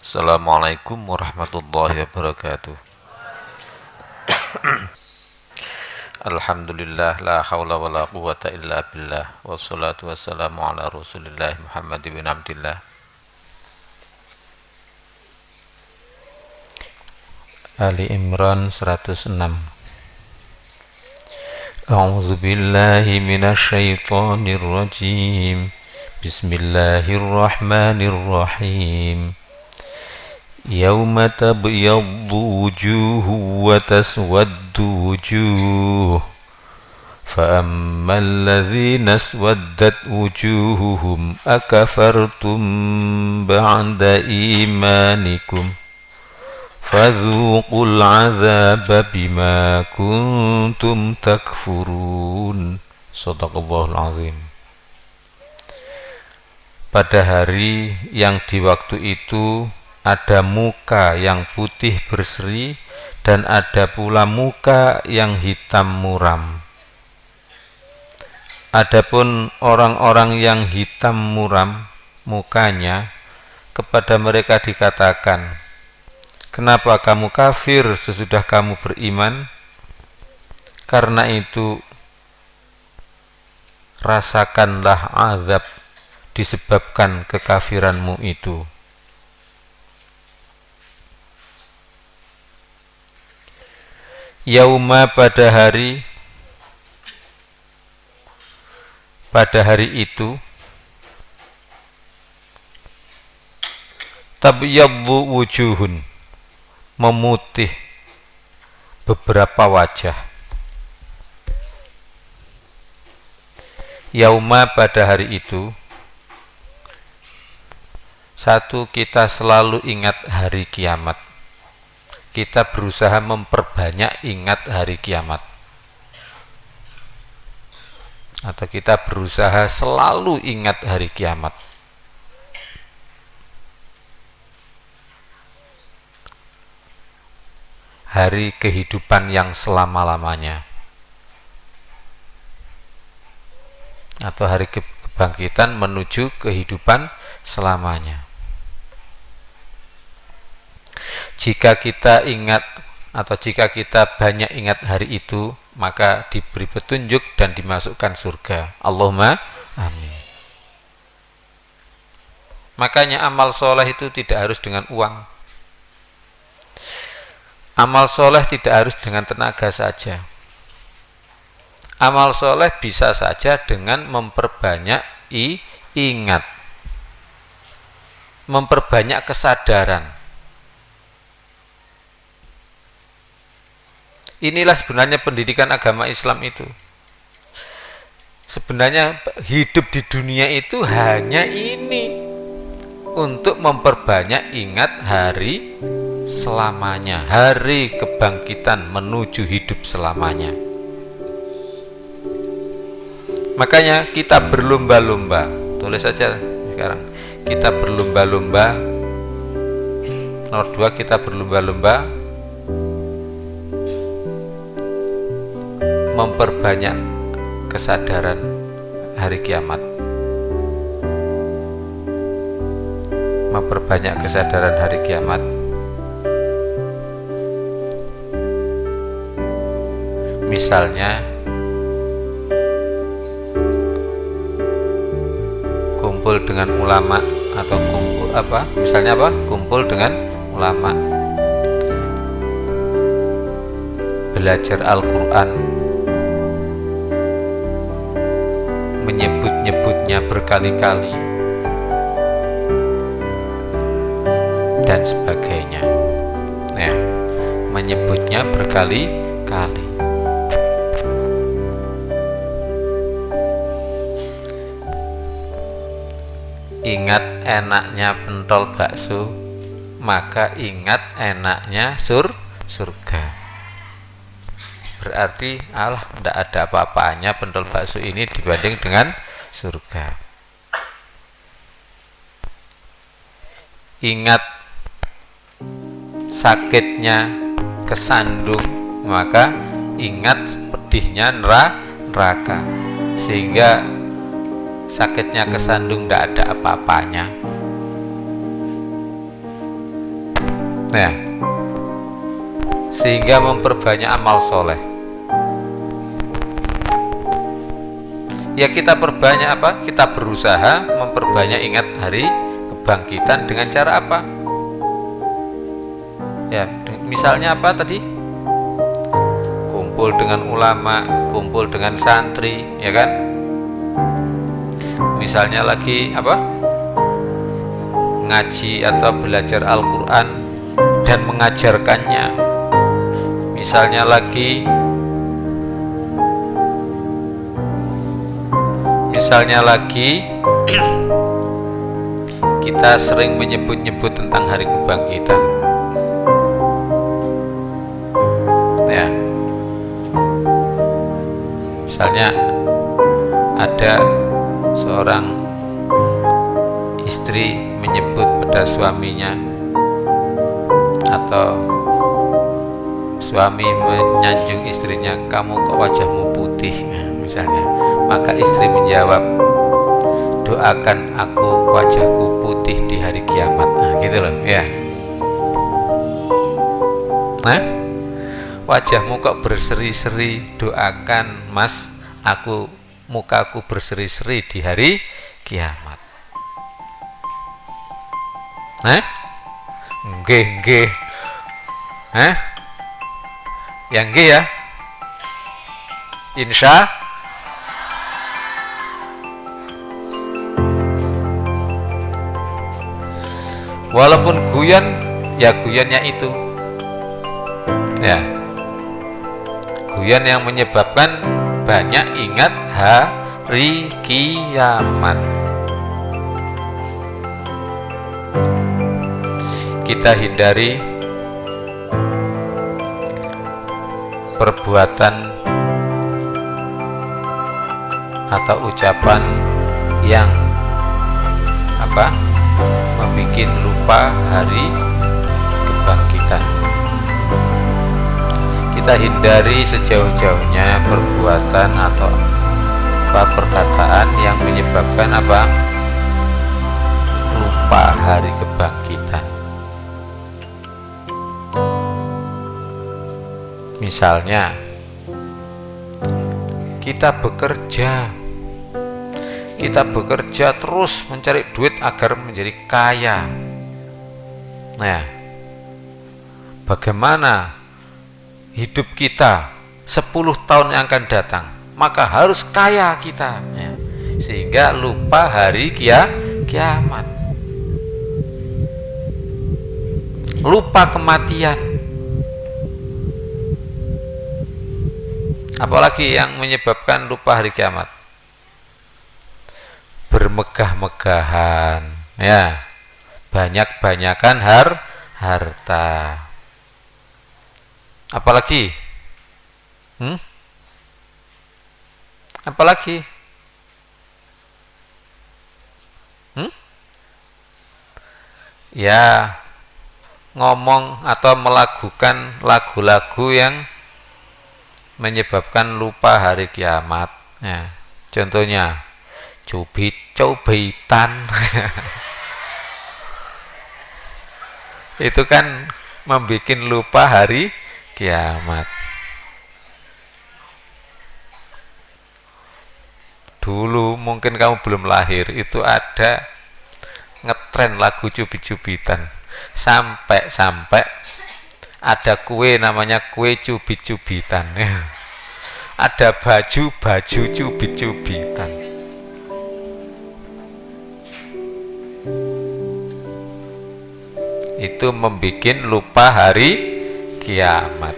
Assalamualaikum warahmatullahi wabarakatuh. Alhamdulillah, la hawla wa la quwata illa billah, wassalatu wassalamu ala rasulillah Muhammad bin Abdillah. Ali Imran 106. A'udzu billahi minasy syaithanir rajim. Bismillahirrahmanirrahim. Yauma tabyaddu wujuhu wa taswaddu wujuh. فأما الذين اسودت وجوههم أكفرتم بعد إيمانكم فذوقوا العذاب بما كنتم تكفرون. Shadaqallahul azim. Pada hari yang di waktu itu ada muka yang putih berseri dan ada pula muka yang hitam muram. Adapun orang-orang yang hitam muram mukanya, kepada mereka dikatakan, kenapa kamu kafir sesudah kamu beriman? Karena itu rasakanlah azab disebabkan kekafiranmu itu. Yauma pada hari itu tabyaddu wujuhun, memutih beberapa wajah. Yauma pada hari itu, satu, kita selalu ingat hari kiamat. Kita berusaha memperbanyak ingat hari kiamat, atau kita berusaha selalu ingat hari kiamat. Hari kehidupan yang selama-lamanya, atau hari kebangkitan menuju kehidupan selamanya. Jika kita ingat atau jika kita banyak ingat hari itu, maka diberi petunjuk dan dimasukkan surga. Allahumma amin. Makanya amal soleh itu tidak harus dengan uang. Amal soleh tidak harus dengan tenaga saja. Amal soleh bisa saja dengan memperbanyak ingat, memperbanyak kesadaran. Inilah sebenarnya pendidikan agama Islam itu. Sebenarnya hidup di dunia itu hanya ini, untuk memperbanyak ingat hari selamanya, hari kebangkitan menuju hidup selamanya. Makanya kita berlomba-lomba. Tulis saja sekarang. Kita berlomba-lomba. Nomor 2, kita berlomba-lomba memperbanyak kesadaran hari kiamat. Memperbanyak kesadaran hari kiamat. Misalnya kumpul dengan ulama, atau kumpul misalnya kumpul dengan ulama, belajar Al-Quran, menyebut-nyebutnya berkali-kali, dan sebagainya. Menyebutnya berkali-kali. Ingat enaknya pentol bakso, maka ingat enaknya surga. Berarti tidak ada apa-apanya pentol bakso ini dibanding dengan surga. Ingat sakitnya kesandung, maka ingat pedihnya neraka. Sehingga sakitnya kesandung tidak ada apa-apanya. Nah, sehingga memperbanyak amal soleh. Ya kita perbanyak apa? Kita berusaha memperbanyak ingat hari kebangkitan dengan cara apa? Ya, misalnya apa tadi? Kumpul dengan ulama, kumpul dengan santri, ya kan? Misalnya lagi apa? Ngaji atau belajar Al-Quran dan mengajarkannya. Misalnya lagi kita sering menyebut-nyebut tentang hari kebangkitan, ya. Misalnya ada seorang istri menyebut pada suaminya, atau suami menyanjung istrinya, kamu kok wajahmu putih, misalnya. Maka istri menjawab, doakan aku wajahku putih di hari kiamat. Nah, gitu loh, ya. Nah, wajahmu kok berseri-seri, doakan mas, mukaku berseri-seri di hari kiamat. Nah, nggih. Hah? Yang nggih ya. Insya walaupun guyon, ya guyonnya itu, ya, guyon yang menyebabkan banyak ingat hari kiamat. Kita hindari perbuatan atau ucapan yang apa? Membikin lupa hari kebangkitan. Kita hindari sejauh-jauhnya perbuatan atau perkataan yang menyebabkan apa? Lupa hari kebangkitan. Misalnya kita bekerja terus mencari duit agar menjadi kaya. Nah, bagaimana hidup kita 10 tahun yang akan datang? Maka harus kaya kita, ya. Sehingga lupa hari kiamat, lupa kematian. Apalagi yang menyebabkan lupa hari kiamat? Bermegah-megahan, ya, banyak-banyakan harta. Apalagi apalagi ya, ngomong atau melakukan lagu-lagu yang menyebabkan lupa hari kiamat, ya. Contohnya cubit-cubitan itu kan membuat lupa hari kiamat. Dulu mungkin kamu belum lahir, itu ada ngetren lagu cubit-cubitan, sampai ada kue namanya kue cubit-cubitan, ya. Ada baju cubit-cubitan. Itu membuat lupa hari kiamat.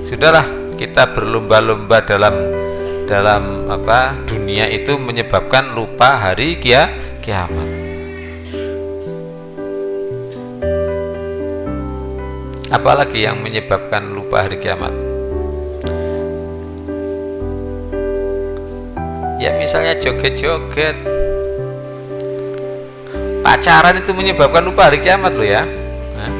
Sudahlah, kita berlomba-lomba dalam dunia itu menyebabkan lupa hari kiamat. Apalagi yang menyebabkan lupa hari kiamat? Ya misalnya joget-joget. Pacaran itu menyebabkan lupa hari kiamat loh, ya. Nah.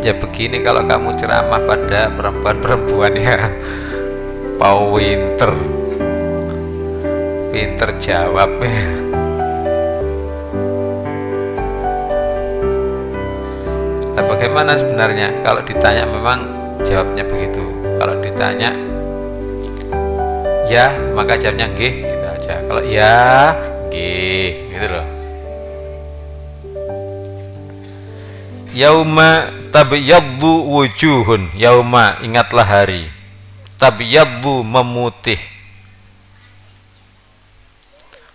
Ya begini kalau kamu ceramah pada perempuan-perempuan, ya. pinter jawab ya. Nah, bagaimana sebenarnya kalau ditanya memang jawabnya begitu. Kalau ditanya ya maka jawabnya nggih gitu aja. Kalau ya nggih gitu loh. Yauma tabyaddu wujuhun, yauma ingatlah hari, tabyaddu memutih,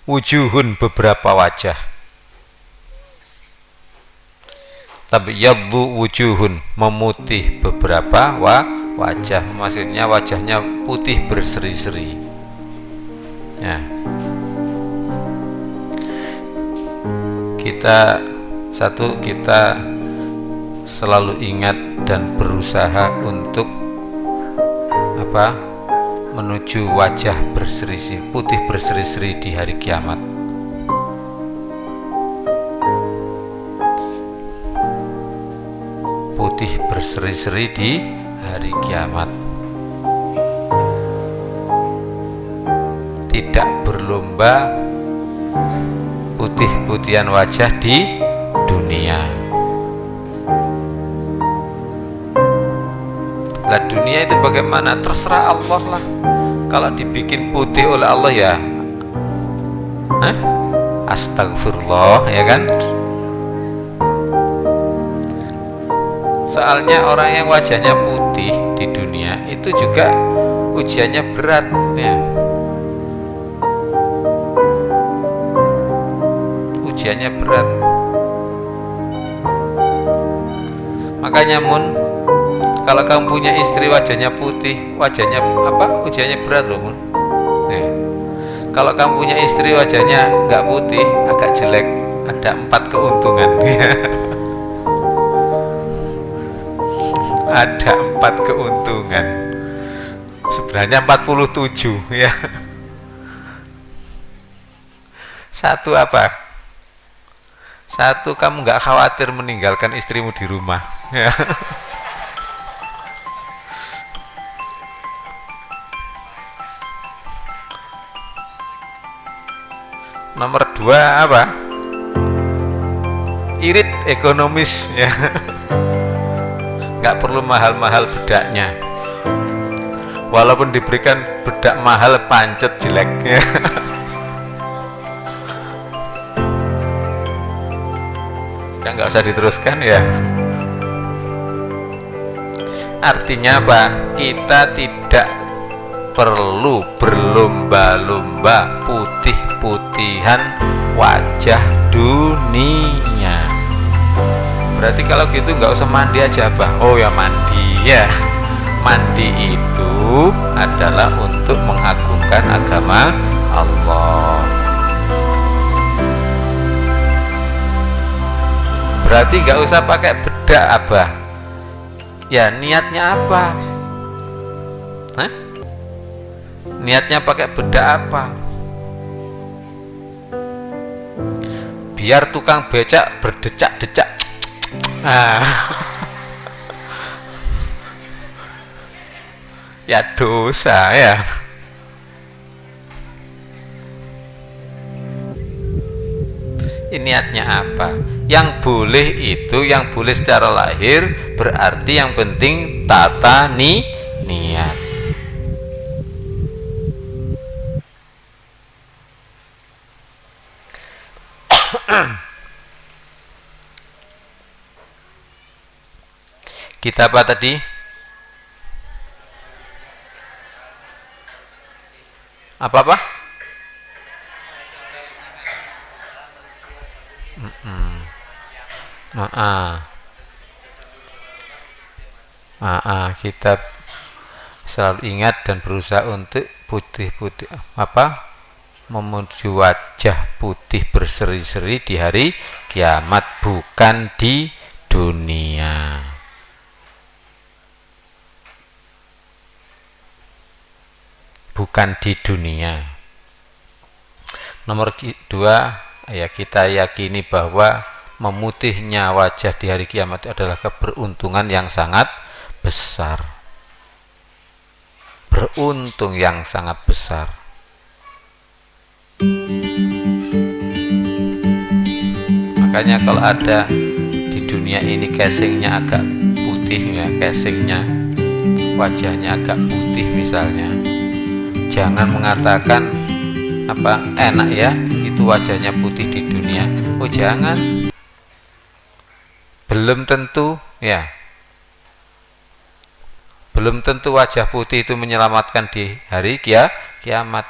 wujuhun beberapa wajah, tabyaddu wujuhun memutih beberapa wajah, maksudnya wajahnya putih berseri-seri ya. Kita selalu ingat dan berusaha untuk menuju wajah berseri-seri, putih berseri-seri di hari kiamat. Putih berseri-seri di hari kiamat. Tidak berlomba putih-putihan wajah di dunia. Lah dunia itu bagaimana? Terserah Allah lah. Kalau dibikin putih oleh Allah ya astagfirullah ya kan. Soalnya orang yang wajahnya putih di dunia itu juga ujiannya berat ya. Ujiannya berat. Makanya kalau kamu punya istri wajahnya putih, wajahnya ujiannya berat loh Mun. Kalau kamu punya istri wajahnya nggak putih, agak jelek, ada 4 keuntungan. Ada 4 keuntungan. Sebenarnya 47 ya. Satu apa? Satu, kamu nggak khawatir meninggalkan istrimu di rumah. Ya. Nomor 2 apa? Irit ekonomis ya. Nggak perlu mahal-mahal bedaknya. Walaupun diberikan bedak mahal pancet jelek ya. Sudah nggak usah diteruskan ya. Artinya apa? Kita tidak perlu berlomba-lomba putih-putihan wajah dunia. Berarti kalau gitu nggak usah mandi aja apa? Oh ya mandi ya. Mandi itu adalah untuk mengagungkan agama Allah. Berarti nggak usah pakai bedak apa? Ya niatnya apa? Niatnya pakai bedak apa? Biar tukang becak berdecak-decak. Ya dosa ya. Ini niatnya apa? Yang boleh itu, yang boleh secara lahir, berarti yang penting tata niat. Kita apa tadi? Apa-apa? Kita selalu ingat dan berusaha untuk putih-putih menuju wajah putih berseri-seri di hari kiamat, bukan di dunia. Bukan di dunia. Nomor 2 ya, kita yakini bahwa memutihnya wajah di hari kiamat adalah keberuntungan yang sangat besar. beruntung yang sangat besar. Makanya kalau ada di dunia ini casingnya agak putih ya, casingnya wajahnya agak putih misalnya, jangan mengatakan apa enak ya itu wajahnya putih di dunia. Oh jangan, belum tentu ya, belum tentu wajah putih itu menyelamatkan di hari kiamat.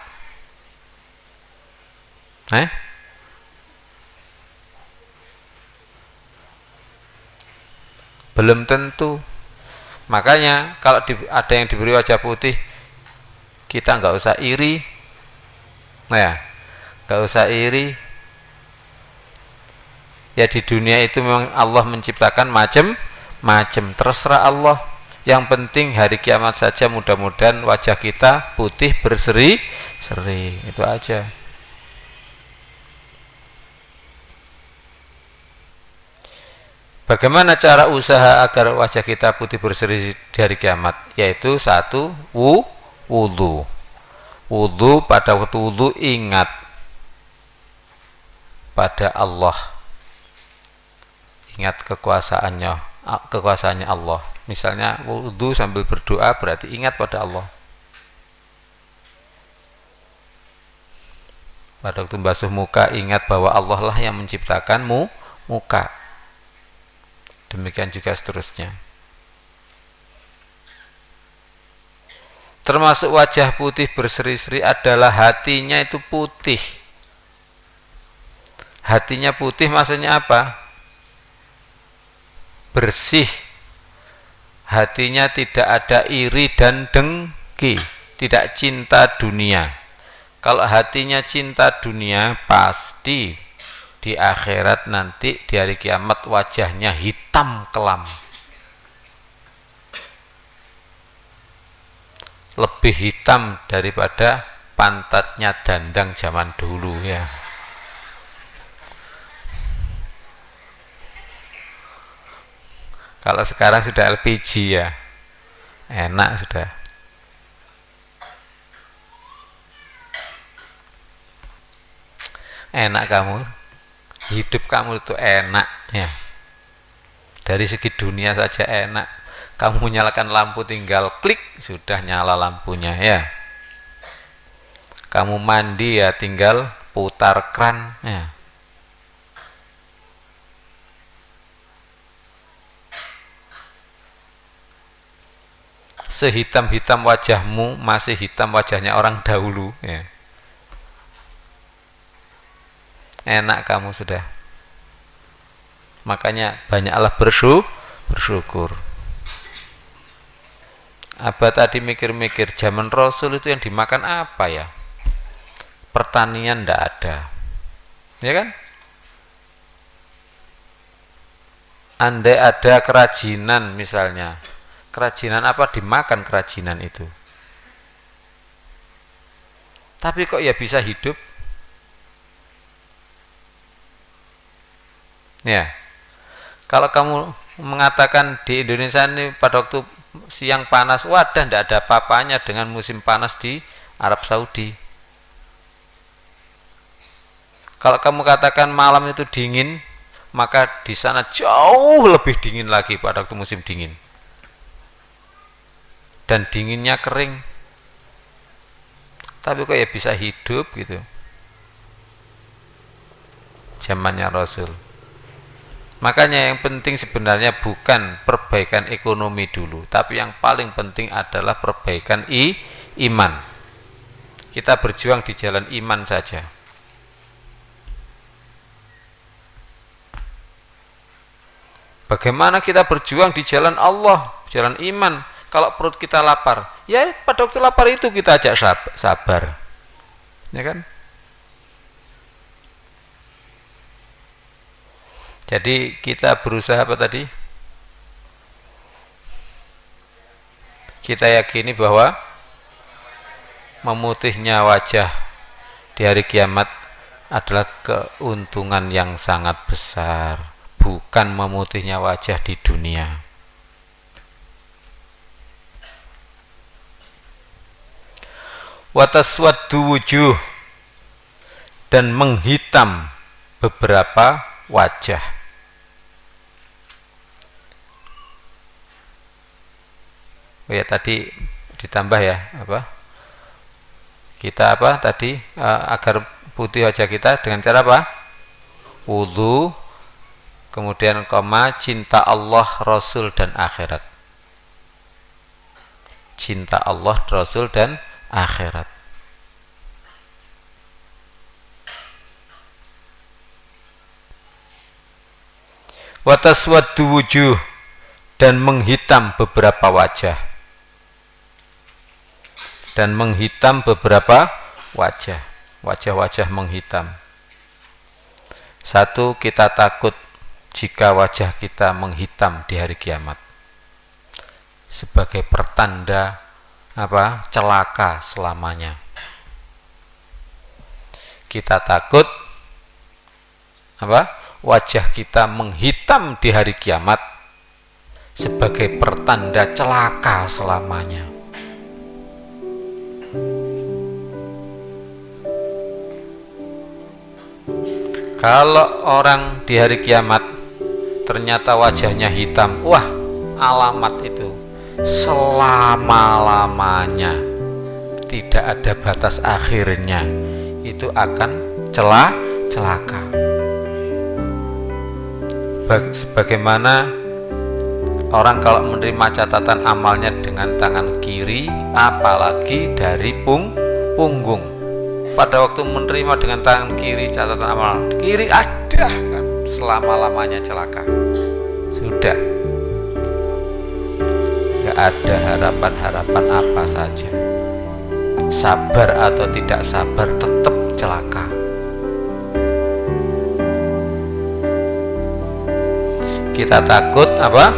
Belum tentu. Makanya kalau ada yang diberi wajah putih, kita nggak usah iri. Nggak usah iri. Ya di dunia itu memang Allah menciptakan macam-macam. Terserah Allah. Yang penting hari kiamat saja mudah-mudahan wajah kita putih berseri-seri. Itu aja. Bagaimana cara usaha agar wajah kita putih berseri di hari kiamat? Yaitu satu, wudu. Wudu, pada waktu wudu ingat pada Allah. Ingat kekuasaannya Allah. Misalnya wudu sambil berdoa berarti ingat pada Allah. Pada waktu basuh muka ingat bahwa Allah lah yang menciptakan muka. Demikian juga seterusnya. Termasuk wajah putih berseri-seri adalah hatinya itu putih. Hatinya putih maksudnya apa? Bersih. Hatinya tidak ada iri dan dengki, tidak cinta dunia. Kalau hatinya cinta dunia, pasti di akhirat nanti di hari kiamat wajahnya hitam kelam, lebih hitam daripada pantatnya dandang zaman dulu ya. Kalau sekarang sudah LPG ya, enak sudah. Enak kamu, hidup kamu itu enak ya. Dari segi dunia saja enak. Kamu nyalakan lampu tinggal klik sudah nyala lampunya ya. Kamu mandi ya tinggal putar kran ya. Sehitam-hitam wajahmu masih hitam wajahnya orang dahulu ya. Enak kamu sudah. Makanya banyaklah bersyukur. Abah tadi mikir-mikir zaman Rasul itu yang dimakan apa ya? Pertanian ndak ada, ya kan? Andai ada kerajinan misalnya, kerajinan apa dimakan kerajinan itu? Tapi kok ya bisa hidup? Ya, kalau kamu mengatakan di Indonesia ini pada waktu siang panas, wadah tidak ada apa-apanya dengan musim panas di Arab Saudi. Kalau kamu katakan malam itu dingin, maka di sana jauh lebih dingin lagi pada waktu musim dingin. Dan dinginnya kering. Tapi kok ya bisa hidup gitu. Zamannya Rasul. Makanya yang penting sebenarnya bukan perbaikan ekonomi dulu, tapi yang paling penting adalah perbaikan iman. Kita berjuang di jalan iman saja. Bagaimana kita berjuang di jalan Allah, jalan iman? Kalau perut kita lapar, ya pada waktu lapar itu kita ajak sabar. Ya kan? Jadi kita berusaha apa tadi? Kita yakini bahwa memutihnya wajah di hari kiamat adalah keuntungan yang sangat besar, bukan memutihnya wajah di dunia. Wa taswaddu wujuh, dan menghitam beberapa wajah. Oh ya, tadi ditambah ya, apa? Kita apa tadi, agar putih wajah kita dengan cara apa? Wudu, kemudian koma, cinta Allah, Rasul dan akhirat. Cinta Allah, Rasul dan akhirat. Wa taswaddu wujuh, dan menghitam beberapa wajah. Dan menghitam beberapa wajah. Wajah-wajah menghitam. Satu, kita takut jika wajah kita menghitam di hari kiamat sebagai pertanda apa? Celaka selamanya. Kita takut apa? Wajah kita menghitam di hari kiamat sebagai pertanda celaka selamanya. Kalau orang di hari kiamat ternyata wajahnya hitam, wah, alamat itu selama-lamanya, tidak ada batas akhirnya, itu akan celaka. Sebagaimana orang kalau menerima catatan amalnya dengan tangan kiri, apalagi dari punggung. Pada waktu menerima dengan tangan kiri catatan amal kiri, ada kan, selama-lamanya celaka. Sudah, gak ada harapan-harapan apa saja. Sabar atau tidak sabar, tetap celaka. Kita takut apa?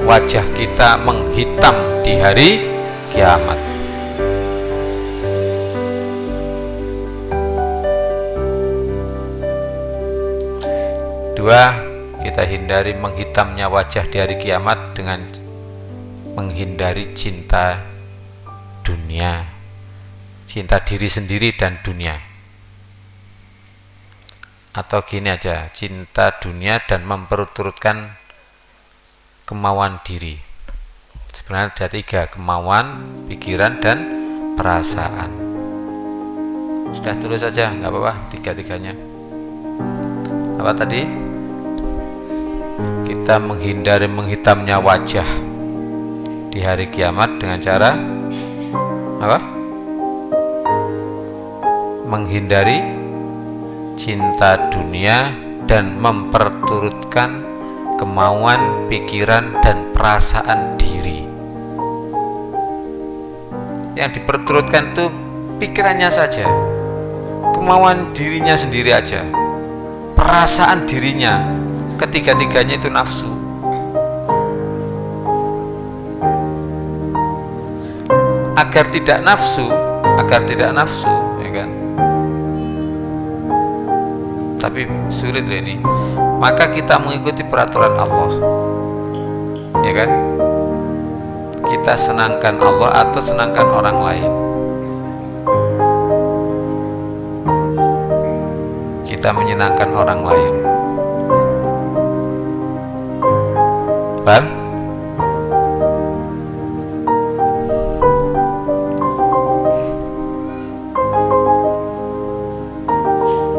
Wajah kita menghitam di hari kiamat. Dua, kita hindari menghitamnya wajah di hari kiamat dengan menghindari cinta dunia, cinta diri sendiri dan dunia. Atau gini aja, cinta dunia dan memperturutkan kemauan diri. Sebenarnya ada tiga, kemauan, pikiran, dan perasaan. Sudah, tulis saja, nggak apa-apa, tiga-tiganya. Apa tadi? Kita menghindari menghitamnya wajah di hari kiamat dengan cara apa? Menghindari cinta dunia dan memperturutkan kemauan, pikiran, dan perasaan diri. Yang diperturutkan itu pikirannya saja, kemauan dirinya sendiri aja, perasaan dirinya, ketiga-tiganya itu nafsu. Agar tidak nafsu, ya kan? Tapi sulit ini. Maka kita mengikuti peraturan Allah, ya kan? Kita senangkan Allah atau senangkan orang lain. Kita menyenangkan orang lain. Paham?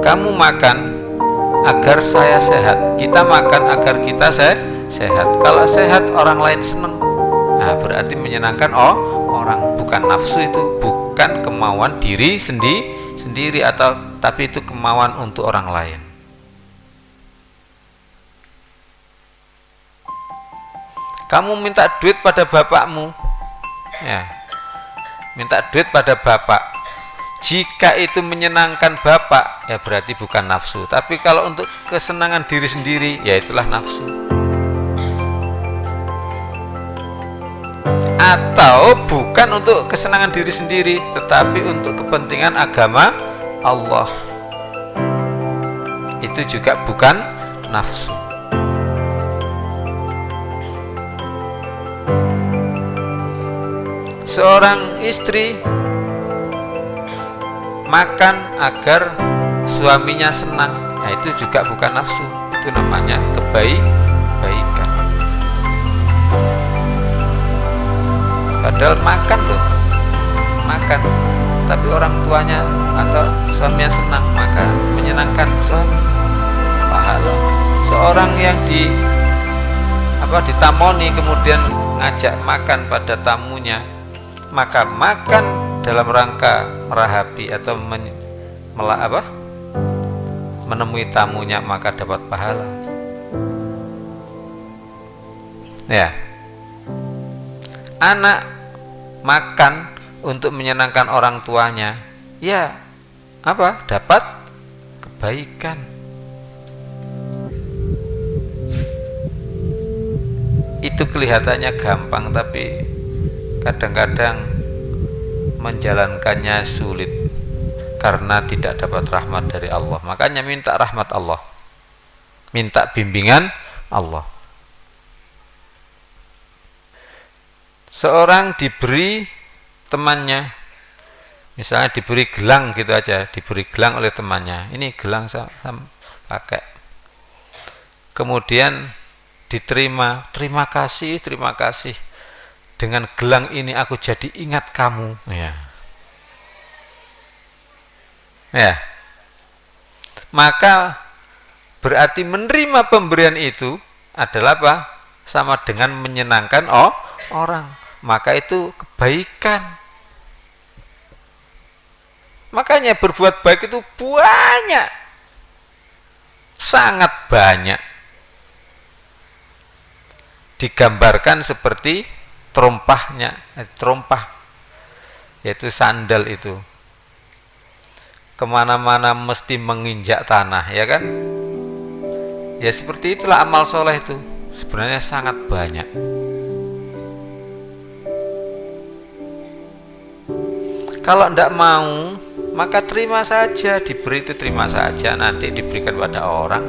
Kamu makan agar saya sehat, kita makan agar kita sehat. Kalau sehat orang lain senang, nah berarti menyenangkan orang. Bukan nafsu itu, bukan kemauan diri sendiri atau tapi itu kemauan untuk orang lain. Kamu minta duit pada bapakmu, ya, minta duit pada bapak. Jika itu menyenangkan bapak, ya berarti bukan nafsu. Tapi kalau untuk kesenangan diri sendiri, ya itulah nafsu. Atau bukan untuk kesenangan diri sendiri, tetapi untuk kepentingan agama Allah, itu juga bukan nafsu. Seorang istri makan agar suaminya senang, nah itu juga bukan nafsu, itu namanya kebaikan. Padahal makan loh, makan, tapi orang tuanya atau suaminya senang, maka menyenangkan suami, pahala. Seorang yang ditamoni kemudian ngajak makan pada tamunya, maka makan dalam rangka merahapi atau menemui tamunya, maka dapat pahala. Ya, anak makan untuk menyenangkan orang tuanya, ya dapat kebaikan. Itu kelihatannya gampang, tapi kadang-kadang menjalankannya sulit karena tidak dapat rahmat dari Allah. Makanya minta rahmat Allah, minta bimbingan Allah. Seorang diberi temannya, misalnya diberi gelang gitu aja, diberi gelang oleh temannya, ini gelang saya pakai, kemudian diterima, terima kasih, dengan gelang ini aku jadi ingat kamu, ya, maka berarti menerima pemberian itu adalah apa? Sama dengan menyenangkan orang, maka itu kebaikan. Makanya berbuat baik itu banyak, sangat banyak. Digambarkan seperti terompah, yaitu sandal itu, kemana-mana mesti menginjak tanah, ya kan? Ya seperti itulah amal soleh itu, sebenarnya sangat banyak. Kalau tidak mau, maka terima saja, diberi itu terima saja, nanti diberikan pada orang,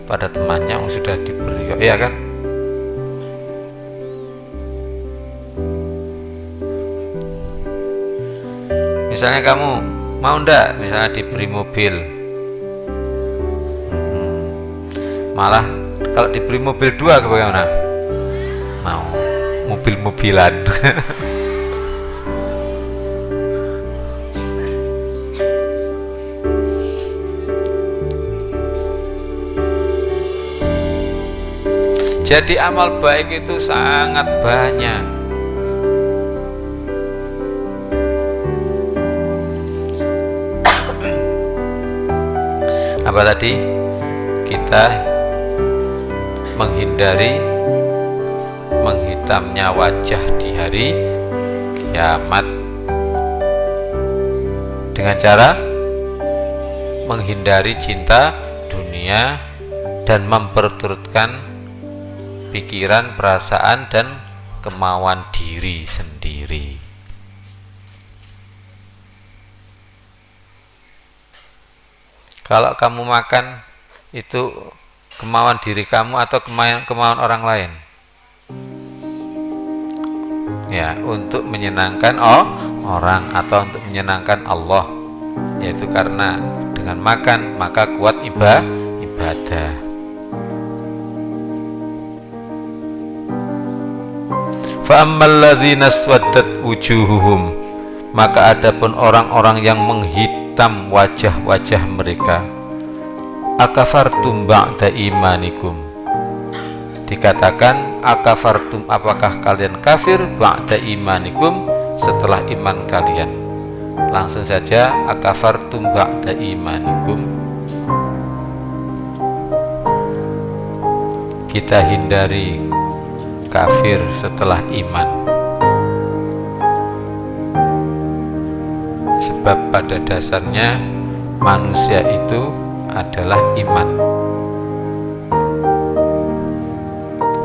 pada temannya yang sudah diberi, ya kan? Misalnya kamu mau ndak, misalnya diberi mobil, malah kalau diberi mobil 2 bagaimana? Mau mobil-mobilan. Jadi amal baik itu sangat banyak. Apa tadi? Kita menghindari menghitamnya wajah di hari kiamat dengan cara menghindari cinta dunia dan memperturutkan pikiran, perasaan, dan kemauan diri sendiri. Kalau kamu makan itu kemauan diri kamu atau kemauan orang lain? Ya, untuk menyenangkan orang atau untuk menyenangkan Allah, yaitu karena dengan makan maka kuat ibadah. Fa ammal ladzina swaddat wujuhuhum, maka adapun orang-orang yang menghitam wajah-wajah mereka, akafartum ba'da imanikum, dikatakan akafartum, apakah kalian kafir, ba'da imanikum, setelah iman kalian. Langsung saja akafartum ba'da imanikum. Kita hindari kafir setelah iman, sebab pada dasarnya manusia itu adalah iman.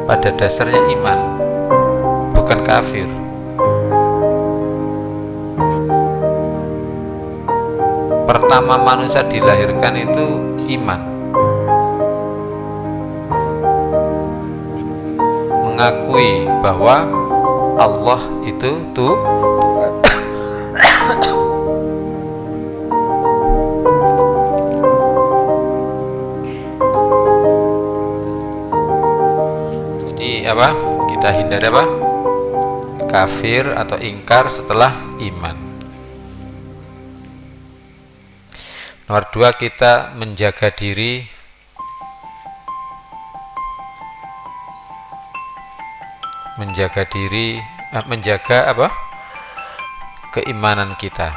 Pada dasarnya iman, bukan kafir. Pertama manusia dilahirkan itu iman, mengakui bahwa Allah itu apa? Kita hindari apa? Kafir atau ingkar setelah iman. Nomor 2, kita menjaga diri menjaga apa? Keimanan kita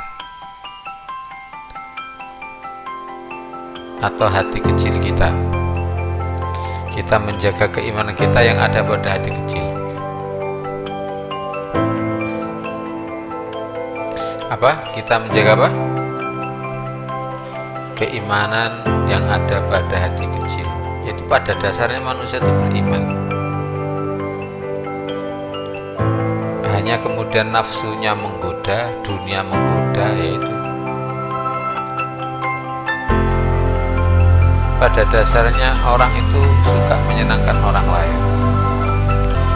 atau hati kecil kita. Kita menjaga keimanan kita yang ada pada hati kecil. Apa? Kita menjaga apa? Keimanan yang ada pada hati kecil. Itu pada dasarnya manusia itu beriman. Hanya kemudian nafsunya menggoda, dunia menggoda, yaitu pada dasarnya orang itu suka menyenangkan orang lain,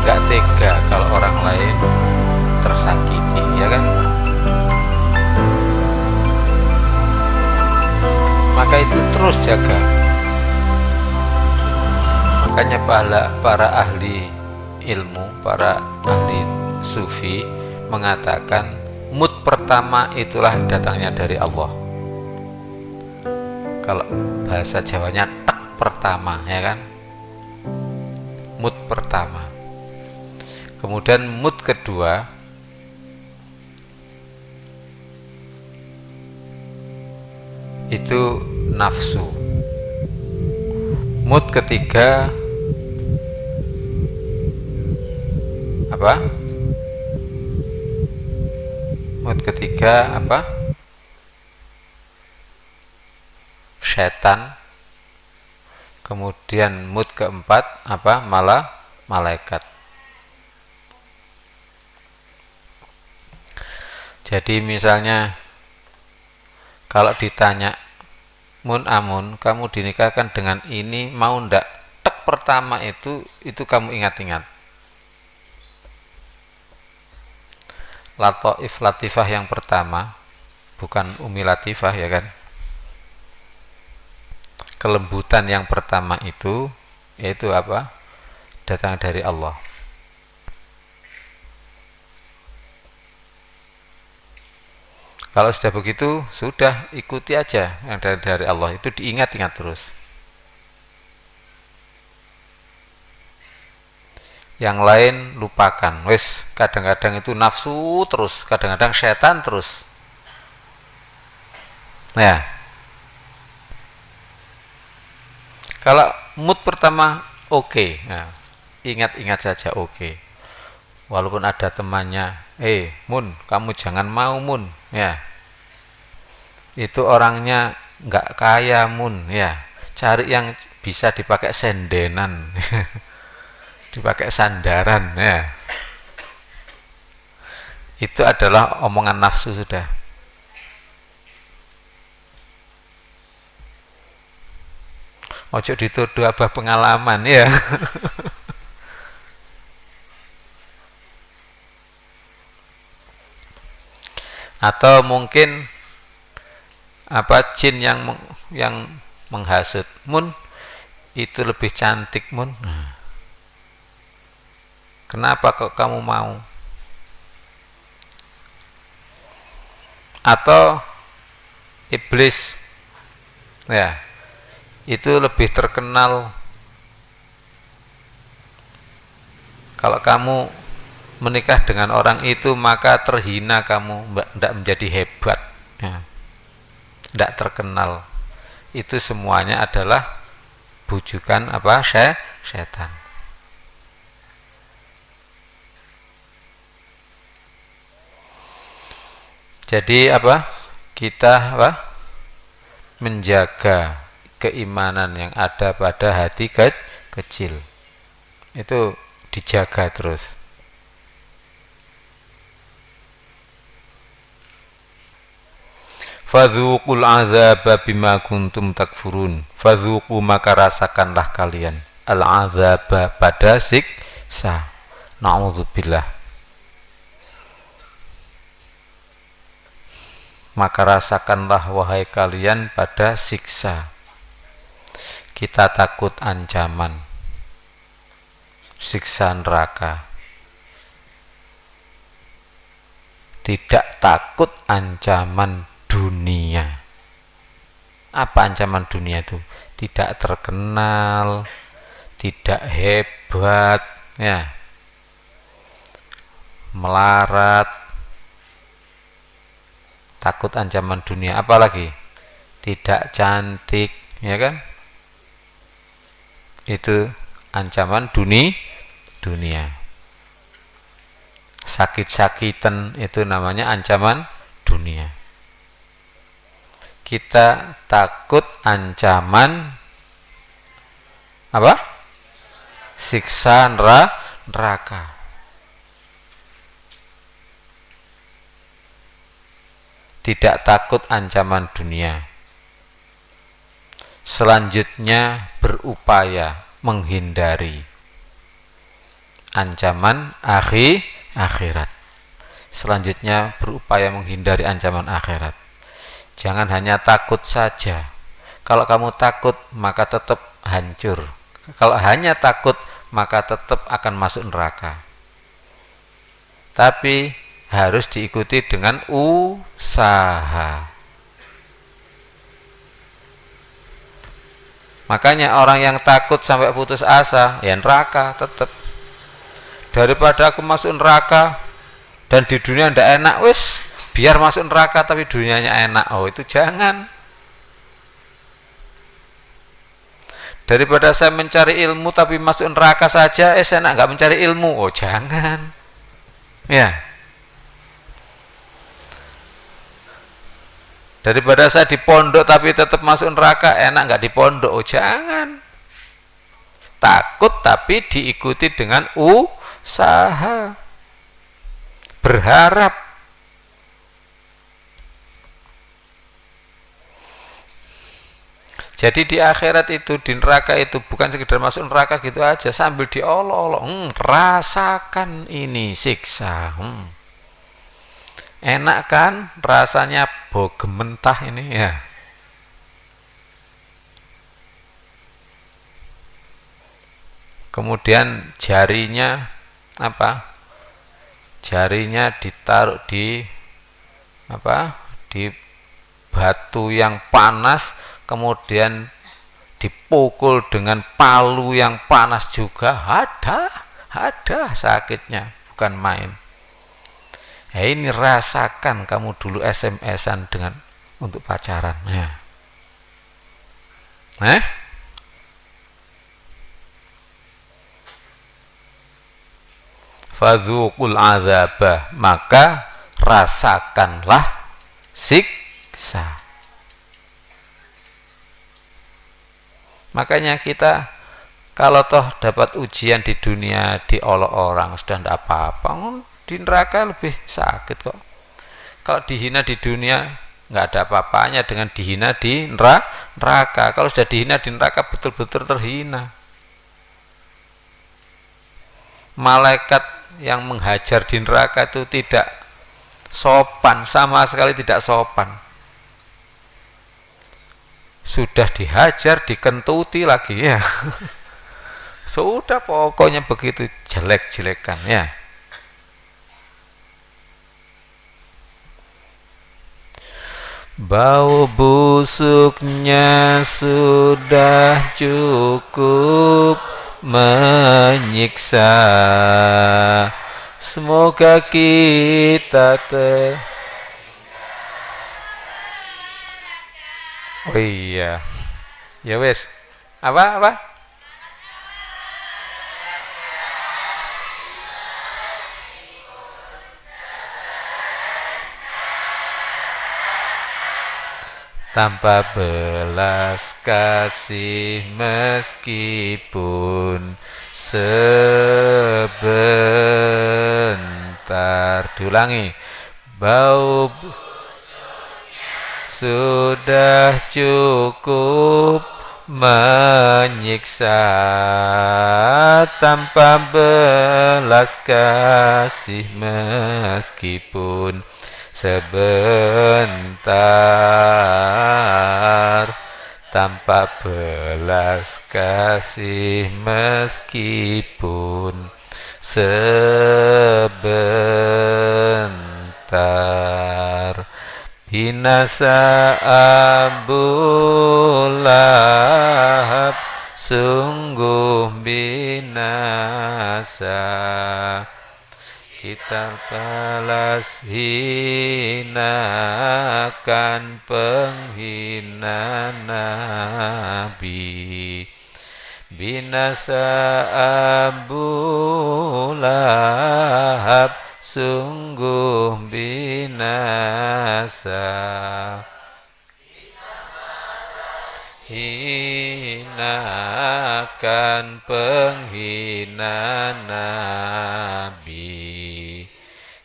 gak tega kalau orang lain tersakiti, ya kan? Maka itu terus jaga. Makanya para ahli ilmu, para ahli sufi mengatakan mood pertama itulah datangnya dari Allah. Kalau bahasa Jawanya tak pertama, ya kan? Mood pertama. Kemudian mood kedua itu nafsu. Mood ketiga apa? Mood ketiga apa? Setan. Kemudian mood keempat apa? Malaikat. Jadi misalnya kalau ditanya, mun amun kamu dinikahkan dengan ini, mau ndak? Tek pertama itu kamu ingat-ingat. Latoif latifah yang pertama, bukan umi latifah, ya kan? Kelembutan yang pertama itu yaitu apa? Datang dari Allah. Kalau sudah begitu, sudah ikuti aja yang dari Allah, itu diingat-ingat terus. Yang lain lupakan. Wes, kadang-kadang itu nafsu terus, kadang-kadang setan terus. Nah, kalau mood pertama oke. Nah, ingat-ingat saja oke. Walaupun ada temannya, Mun, kamu jangan mau, Mun, ya. Itu orangnya nggak kaya, Mun, ya. Cari yang bisa dipakai sendenan, dipakai sandaran, ya. Itu adalah omongan nafsu sudah. Ojo dituduh abah pengalaman, ya. Atau mungkin apa jin yang menghasut, Mun itu lebih cantik, Mun. Kenapa kok kamu mau? Atau iblis, ya, itu lebih terkenal. Kalau kamu menikah dengan orang itu, maka terhina kamu, tidak menjadi hebat, ya. Tidak terkenal. Itu semuanya adalah bujukan apa? Setan. Jadi apa? Kita apa? Menjaga keimanan yang ada pada hati kecil. Itu dijaga terus. Fadzuqul azaba bima kuntum takfurun. Fadzuqu, maka rasakanlah kalian al azaba, pada siksa. Na'udzubillah. Maka rasakanlah wahai kalian pada siksa. Kita takut ancaman. siksa neraka. Tidak takut ancaman dunia. Apa ancaman dunia itu? Tidak terkenal, tidak hebat, ya, melarat, takut ancaman dunia. Apalagi tidak cantik, ya kan? Itu ancaman dunia. Sakit-sakitan itu namanya ancaman dunia. Kita takut ancaman apa? Siksa neraka. Tidak takut ancaman dunia. Selanjutnya berupaya menghindari ancaman akhirat. Selanjutnya berupaya menghindari ancaman akhirat. Jangan hanya takut saja. Kalau kamu takut maka tetap hancur. Kalau hanya takut maka tetap akan masuk neraka. Tapi harus diikuti dengan usaha. Makanya orang yang takut sampai putus asa, ya neraka tetap. Daripada aku masuk neraka dan di dunia ndak enak, wis biar masuk neraka tapi dunianya enak. Oh, itu jangan. Daripada saya mencari ilmu tapi masuk neraka saja, saya enak nggak mencari ilmu. Oh, jangan. Ya. Daripada saya di pondok tapi tetap masuk neraka, enak nggak di pondok. Oh, jangan. Takut tapi diikuti dengan usaha. Berharap. Jadi di akhirat itu, di neraka itu bukan sekedar masuk neraka gitu aja, sambil diolok-olok, rasakan ini siksa. Enak kan rasanya bogem mentah ini ya. Kemudian jarinya apa? Jarinya ditaruh di apa? Di batu yang panas, kemudian dipukul dengan palu yang panas juga. Ada sakitnya, bukan main. Ya, ini rasakan kamu dulu SMS-an dengan untuk pacaran. Ya. Fadzuqul azabah, maka rasakanlah siksa. Makanya kita kalau toh dapat ujian di dunia diolok orang sudah tidak apa-apa, di neraka lebih sakit kok. Kalau dihina di dunia nggak ada apa-apanya dengan dihina di neraka. Kalau sudah dihina di neraka betul-betul terhina. Malaikat yang menghajar di neraka itu tidak sopan, sama sekali tidak sopan. Sudah dihajar, dikentuti lagi ya. Sudah pokoknya begitu jelek-jelekan ya. Bau busuknya sudah cukup menyiksa. Semoga kita Oh iya. Ya wes. Apa? Tanpa belas kasih meskipun sebentar. Diulangi. Bau sudah cukup menyiksa, tanpa belas kasih meskipun sebentar. tanpa belas kasih meskipun sebentar. Binasa Abu Lahab, sungguh binasa. Kita balas hinakan penghina Nabi. Binasa Abu Lahab, sungguh binasa. Hinakan penghina Nabi,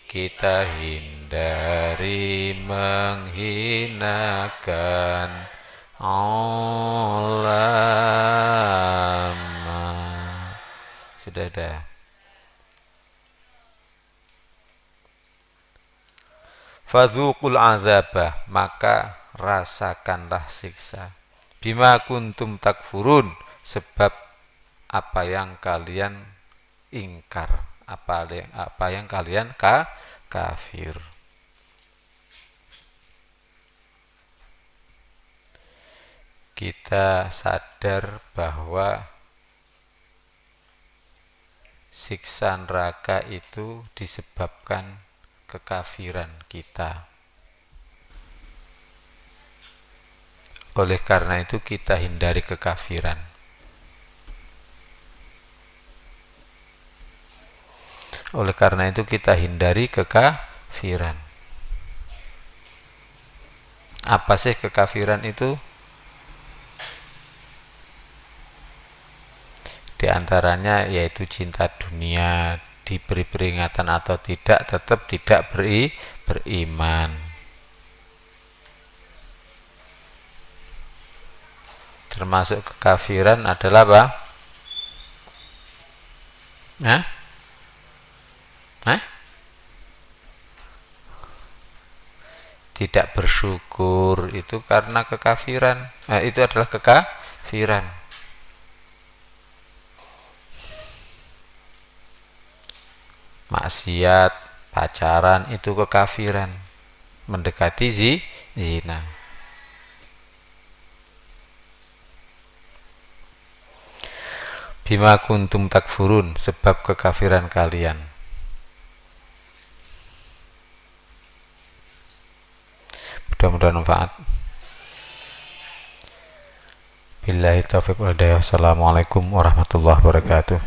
kita hindari menghinakan ulama. Sudah dah. Fadzuqul azabah, maka rasakanlah siksa. Bima kuntum takfurun, sebab apa yang kalian ingkar, apa yang kalian kafir. Kita sadar bahwa siksa neraka itu disebabkan kekafiran kita. Oleh karena itu kita hindari kekafiran. Oleh karena itu kita hindari kekafiran. Apa sih kekafiran itu? Di antaranya yaitu cinta dunia, diberi peringatan atau tidak, tetap tidak beriman. Termasuk kekafiran adalah apa? Tidak bersyukur, itu karena kekafiran. Itu adalah kekafiran. Maksiat, pacaran, itu kekafiran. Mendekati zina. Bima kuntum takfurun, sebab kekafiran kalian. Mudah-mudahan manfaat. Billahi taufiq wal hidayah. Assalamualaikum warahmatullahi wabarakatuh.